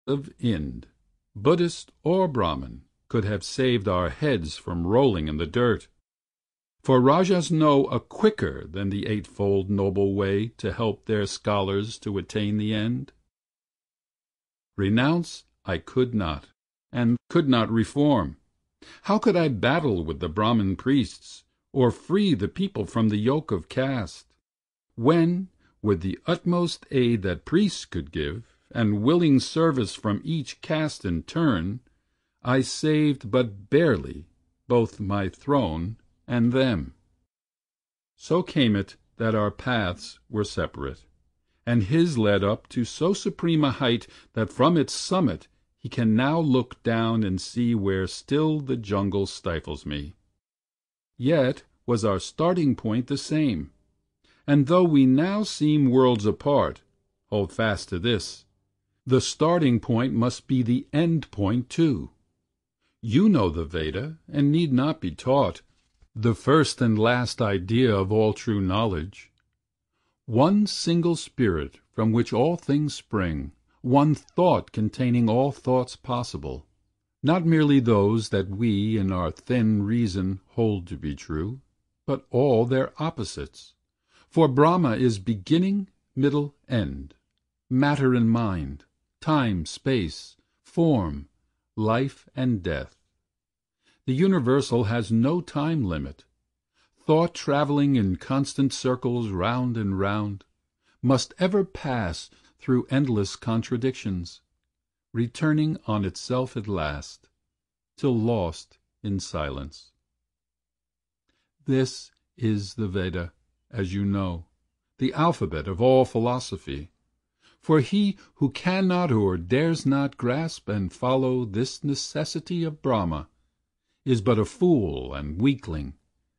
of Ind, Buddhist or Brahman, could have saved our heads from rolling in the dirt. For Rajas know a quicker than the eightfold noble way to help their scholars to attain the end. Renounce I could not, and could not reform. How could I battle with the Brahmin priests, or free the people from the yoke of caste, when, with the utmost aid that priests could give, and willing service from each caste in turn, I saved but barely both my throne and them? So came it that our paths were separate, and his led up to so supreme a height that from its summit he can now look down and see where still the jungle stifles me. Yet was our starting point the same, and though we now seem worlds apart, hold fast to this, the starting point must be the end point too. You know the Veda, and need not be taught, the first and last idea of all true knowledge. One single spirit from which all things spring, one thought containing all thoughts possible, not merely those that we in our thin reason hold to be true, but all their opposites. For Brahma is beginning, middle, end, matter and mind, time, space, form, life and death. The universal has no time limit. Thought traveling in constant circles round and round, must ever pass through endless contradictions, returning on itself at last, till lost in silence. This is the Veda, as you know, the alphabet of all philosophy. For he who cannot or dares not grasp and follow this necessity of Brahma is but a fool and weakling,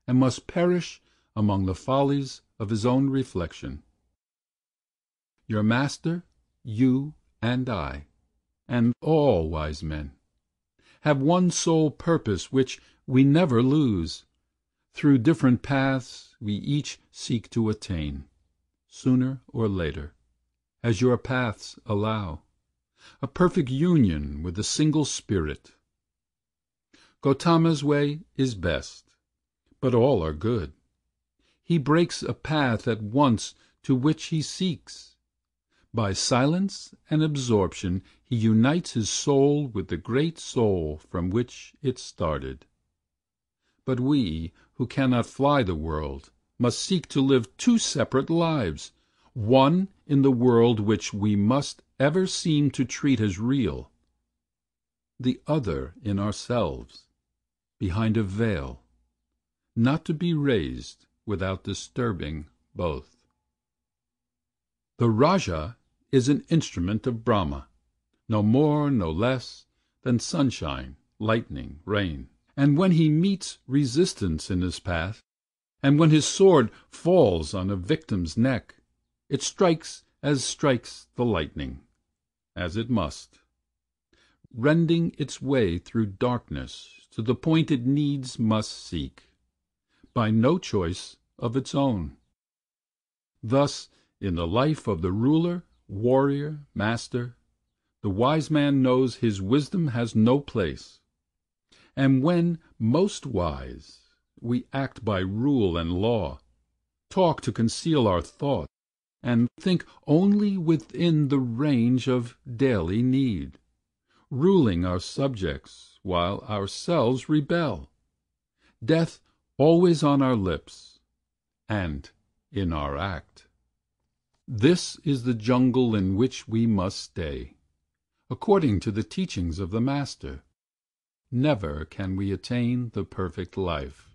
and must perish among the follies of his own reflection. Your master, you and I, and all wise men, have one sole purpose which we never lose. Through different paths we each seek to attain, sooner or later, as your paths allow, a perfect union with the single spirit. Gautama's way is best, but all are good. He breaks a path at once to which he seeks. By silence and absorption he unites his soul with the great soul from which it started. But we, who cannot fly the world, must seek to live two separate lives, one in the world which we must ever seem to treat as real, the other in ourselves, behind a veil, not to be raised without disturbing both. The Raja is an instrument of Brahma, no more, no less than sunshine, lightning, rain. And when he meets resistance in his path, and when his sword falls on a victim's neck, it strikes as strikes the lightning, as it must, rending its way through darkness to the point it needs must seek, by no choice of its own. Thus, in the life of the ruler, warrior, master, the wise man knows his wisdom has no place. And when most wise, we act by rule and law, talk to conceal our thought, and think only within the range of daily need, ruling our subjects while ourselves rebel, death always on our lips and in our act. This is the jungle in which we must stay, according to the teachings of the Master. Never can we attain the perfect life.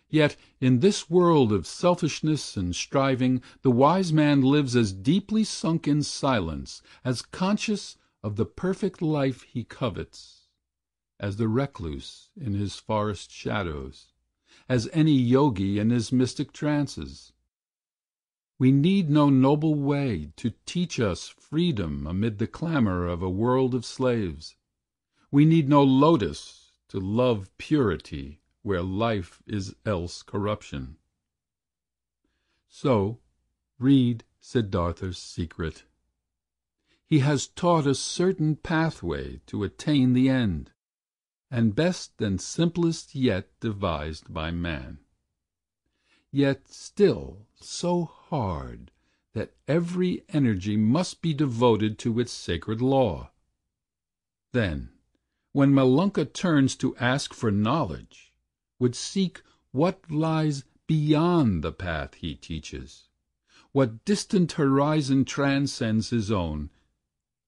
Yet in this world of selfishness and striving, the wise man lives as deeply sunk in silence, as conscious of the perfect life he covets, as the recluse in his forest shadows, as any yogi in his mystic trances. We need no noble way to teach us freedom amid the clamor of a world of slaves. We need no lotus to love purity where life is else corruption. So read Siddhartha's secret. He has taught a certain pathway to attain the end, and best and simplest yet devised by man. Yet still so hard that every energy must be devoted to its sacred law. Then, when Malunka turns to ask for knowledge, would seek what lies beyond the path he teaches, what distant horizon transcends his own,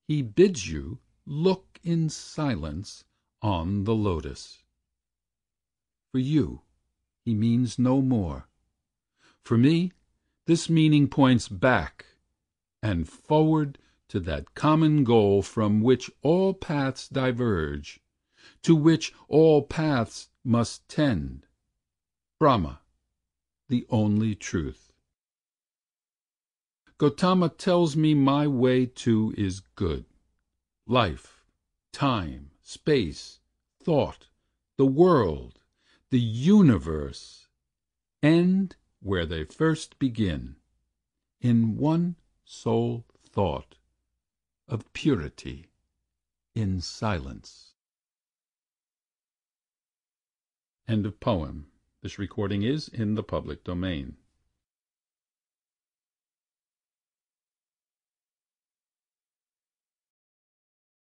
he bids you look in silence on the lotus. For you, he means no more. For me, this meaning points back and forward to that common goal from which all paths diverge, to which all paths must tend, Brahma, the only truth. Gautama tells me my way too is good. Life, time, space, thought, the world, the universe, end where they first begin, in one sole thought of purity in silence. End of poem. This recording is in the public domain.